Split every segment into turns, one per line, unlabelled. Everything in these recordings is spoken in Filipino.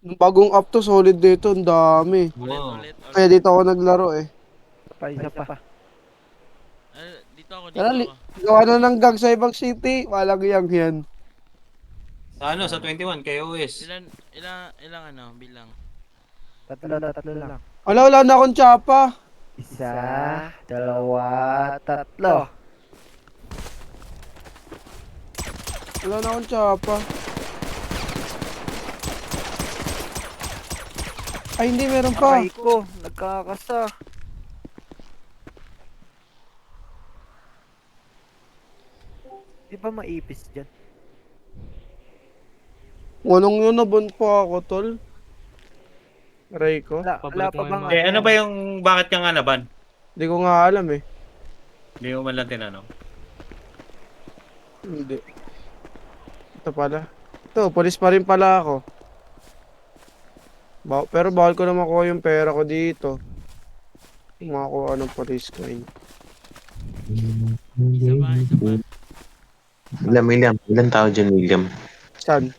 Nung bagong up to, solid dito. Ang dami.
Ulit,
Wow.
ulit,
Kaya
ulit.
dito ako naglaro eh.
Isa pa.
Dito ako,
Tara,
dito ako.
gawa na ng gang sa ibang city. Walang yang yan.
Sa ano, sa 21, KOS.
Ilang ano, bilang.
Tatlo lang.
Wala na akong tsapa.
Isa, dalawa, tatlo.
Wala na akong tsapa. Ay, hindi, meron pa.
Aray ko, nagkakasa. Di ba maipis dyan?
Anong yun, nabon pa ako, tol. Aray ko.
Wala pa bang
Eh, ano ba yung, bakit ka nga naban?
Hindi ko nga alam eh.
Hindi mo man lang tinanong.
Hindi. Ito pala. Ito, police pa rin pala ako. Pero bawal ko na makuha yung pera ko dito. Makakuha ng police coin.
Isa pa, isa pa.
William. Ilan tao dyan, William?
Saan?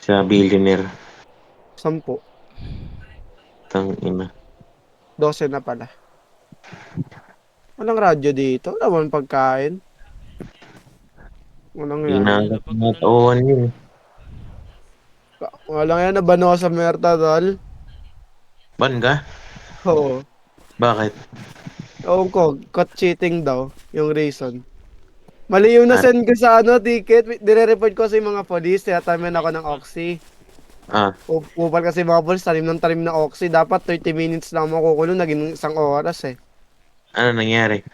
Sa billionaire.
10.
Tang ina.
12 na pala. Walang radyo dito. Wala bang pagkain. Walang yan.
Inagat na tauhan yun.
Walang yan. Nabano ko sa Merta, tol.
Ban ka?
Oo.
Bakit?
Oo ko. Caught cheating daw. Yung reason. Mali yung nasend ko sa ticket. Dire-report ko sa mga police. Kaya tamin ako ng Oxy.
Ah,
Upal kasi mga police. Tarim na Oxy. Dapat 30 minutes lang makukulong. Naging 1 oras eh.
ano nangyari?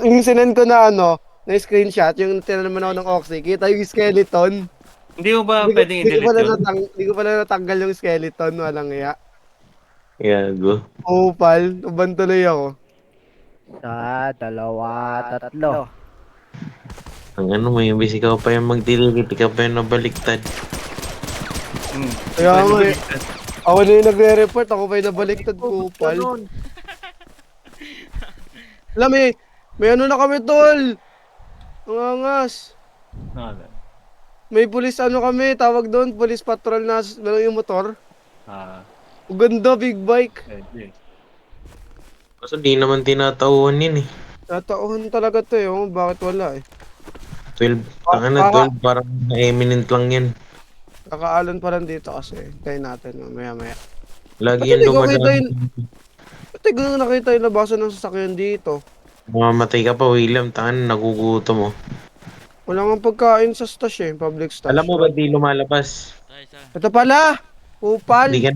Yung sinend ko na na screenshot. Yung tinanaman ako ng Oxy. Kita yung skeleton.
Hindi mo ba pwedeng i-delete yun?
Hindi ko pala natanggal yung skeleton. Walang iya.
Gago.
Upal. Uban tuloy ako.
Isa, dalawa, tatlo.
Ang ano mo, yung basic ikaw pa yung mag-delete, ikaw pa yung nabaliktad.
Kaya nga eh. Ako na yung nagre-report. Ako pa yung nabaliktad ko. Upal. Alam may ano na kami, tol. Ang angas. May pulis kami, tawag doon, police patrol na yung motor. Ang ganda, big bike.
Kaso di naman tinatauhan yun eh.
Natauhan talaga to eh, bakit wala eh.
12, tanga na 12, parang eminent lang yan.
Kakaalan pa lang dito kasi, tayo natin maya.
Lagi yan dumadaan.
Pati ko nakita yung labasan ng sasakyan dito.
Mamamatay ka pa, William, tanga na, nagugutom mo.
Wala nga pagkain sa stash eh, public stash.
Alam mo ba di lumalabas?
Isa.
Ito pala! Upal!
Di ka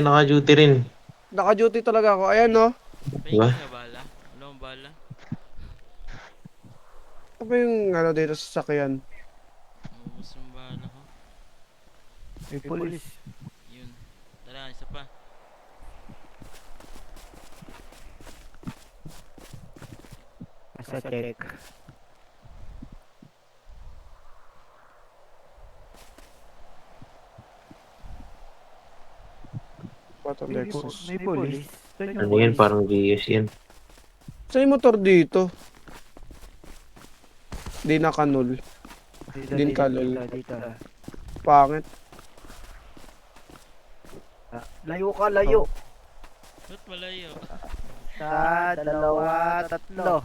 naka-duty rin.
Naka-duty talaga ako, ayan no.
Diba?
Pahingi na bala. Wala akong bala.
Ano ba yung dito sa sasakyan?
Ubus yung bala ko.
May pulis.
Yun. Tara, isa pa.
Nasa check.
Pato Lexus.
May pulis.
Ano yan, parang GS yan.
Saan yung motor dito? Di nakanul. Din kalol.
Dito.
Pangit.
Layo ka, layo.
Ba't malayo?
Isa, dalawa, tatlo.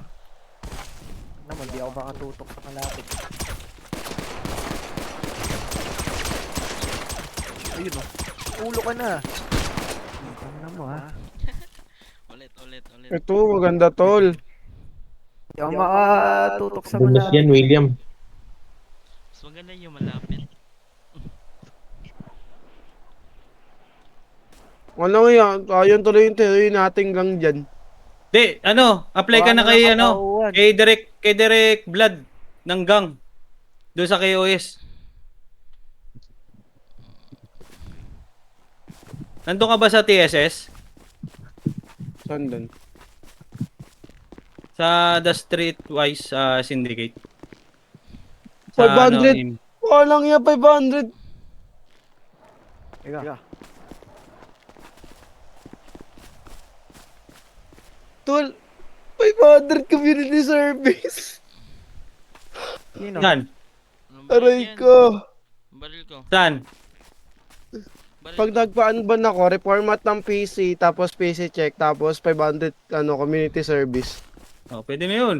Naman, di ako makatutok sa malapit. Ayun o. Ulo ka na. Ano mo ha?
Ulit.
Ito, maganda tol.
Di ako makatutok sa
Bumas
malapit.
yan, William.
Mas maganda yung malapit.
Wala nga yan, ayun tuloy yung theory natin gang dyan.
Di, apply ka na kay, kay Direk Blood ng gang. Doon sa KOS. Nandun ka ba sa TSS?
Saan doon?
Sa The Streetwise Syndicate?
500? Walang yan, 500.
Teka.
Tol, 500 community service.
Sino?
Yan.
Anong bayad
Aray
yan?
ko.
Baril ko.
Saan?
Baril
Pag
ko.
nagpa-unban ako, reformat ng PC, tapos PC check, tapos 500 community service.
Oh, pwede na yun.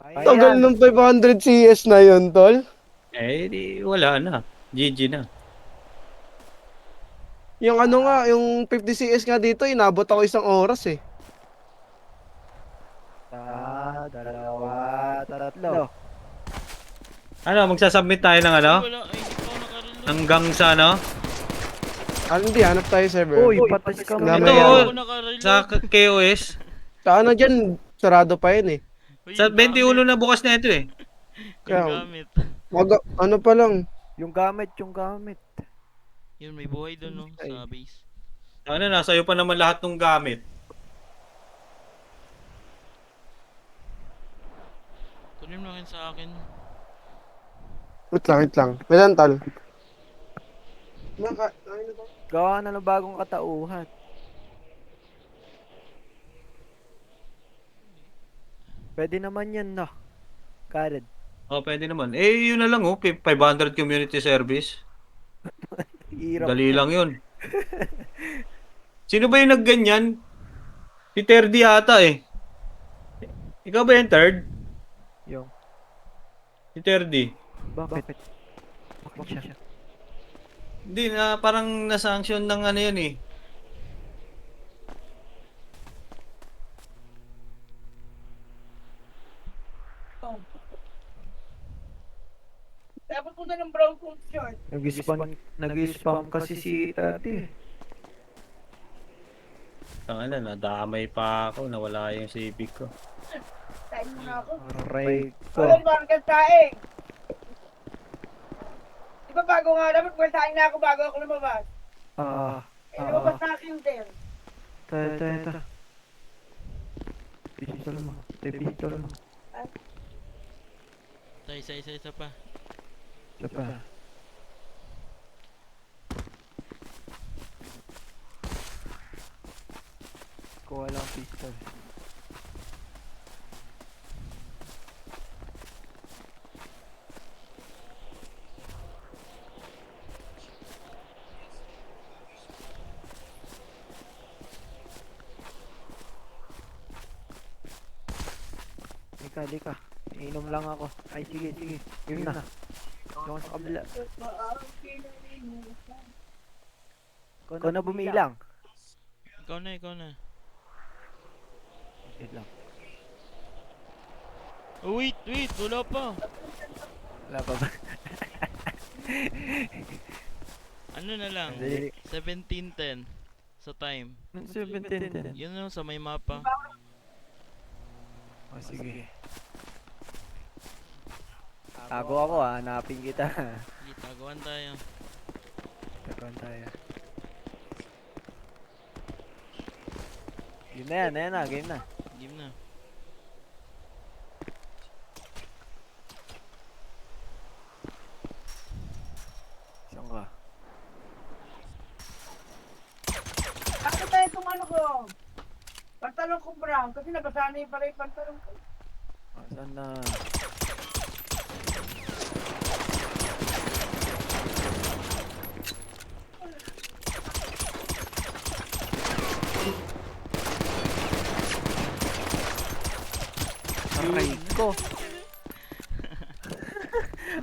Tagal ng 500 CS na yun, tol.
Eh, di, wala na. GG na.
Yung ano nga, yung 50 CS nga dito, inabot ako 1 oras eh.
Isa, dalawa, tatlo.
Ano, magsasubmit tayo ng ano?
Ay, wala. Ay, hindi pa ako nakarelo.
Hanggang sa ano?
Hindi, hanap tayo server.
Uy, patas ka
Gamay
Ito,
yan.
oh,
Ako nakarelo.
sa KOS.
Sa ano dyan, sarado pa yun eh.
Uy,
Sa
yung
21
gamit.
na bukas na ito eh.
Yung
Kaya-
gamit.
Ano pa lang.
Yung gamit.
Yun, may buhay doon, no? Sa base.
Ano, nasa iyo pa naman lahat ng gamit.
Kunin mo lang yun sa akin.
Wait lang. Kailan, tol?
Gawa na ng bagong katauhan. Pwede naman yan, no? Karen.
Oh, pwede naman. Eh, yun na lang oh, 500 community service.
Hirap.
Dali lang yun. Sino ba yung nagganyan? Si Terdy ata eh. Ikaw ba yung third?
Yung,
Si Terdy.
bakit? Bakit siya?
Hindi na parang na-sanction ng ano yun eh.
Dapat punta ng brown coat short.
Nag-spam kasi si Tati.
Tanga na, nadamay pa ako, nawala yung civic ko.
Tain mo na ako.
Aray ko.
Wala ba ang kasaing? Di ba bago nga dapat pweltahin na ako bago ako lumabas? Lumabas na ako yung there.
Ta. Pistol mo. Pistol mo.
Isa pa.
Isa pa. Kuha lang pistol. Lika. Iinom lang ako. Ay, sige. Yun na. Yung sa kabila. Ikaw na bumilang.
Ikaw na.
Wait lang.
Oh, wait. Wala pa.
Wala pa ba?
Ano na lang?
Dali.
17:10 sa time.
17.
Yun no, sa may mapa.
Oh, sige. Tago ako hanapin kita.
Sige, taguan tayo.
Taguan tayo. Game na yan, game na.
Game na.
Saan ka?
Bakit tayo itong ano ko? Pantalon ko brown kasi nabasa na yung pala yung pantalon ko.
Saan na? Aray ko.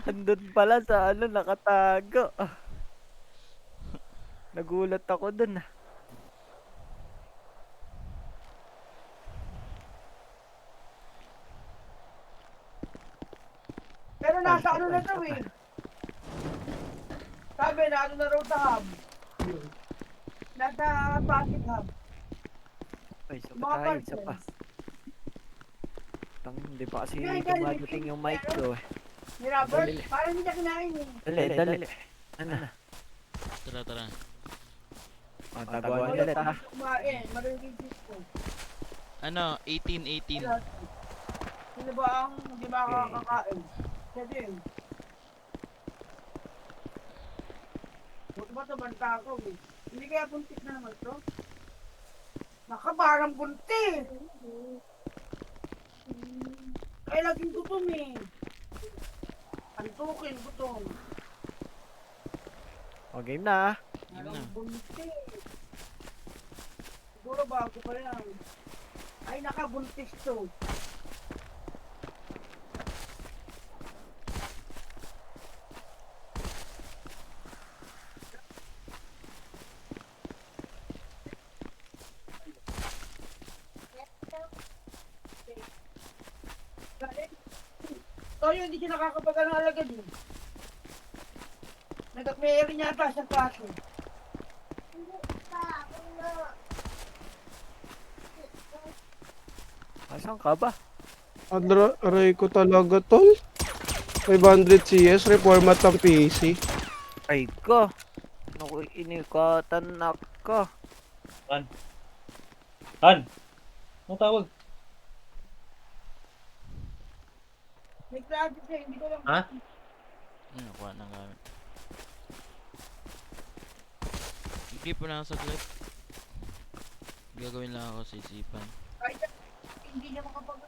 Andun pala sa ano, nakatago. Nagulat ako dun.
Pero nasa ano na to eh. Sabi na ano na raw sa hub. Nasa traffic hub.
Ay, isa
Mga
pa tayo, isa pa.
parcels.
Hindi pa kasi
Kaya,
dumadating yung mic ko eh.
Ni Robert,
Dali.
parang hindi niya kinain eh.
Dali. Ano?
Tara.
Taguan niya ulit ha.
Kumain, marunong ko.
Ano, 18.
Sino ba ang hindi makakakain? Siya din. Buto ba ito banta ako eh. Hindi kaya buntis na naman ito? Nakabarang buntis! Kaya laging gutom eh. Antukin, gutom.
O, game na.
Yun na.
Parang buntis. Siguro bago pa yan. Ay, nakabuntis to. Toyo, hindi siya nakakapagano alagad eh. Nag-mayroon yata sa kaso.
Asan ka ba?
Aray ko talaga, tol. 500 CS, reformat ang PC.
Ay ko. Naku, inikatan na ka.
Han? Anong tawag?
May klase siya, hindi ko lang.
Ha?
Nakuha ng gamit. I-keep mo lang sa clip. Gagawin lang ako sa isipan.
Kahit hindi niya makapag...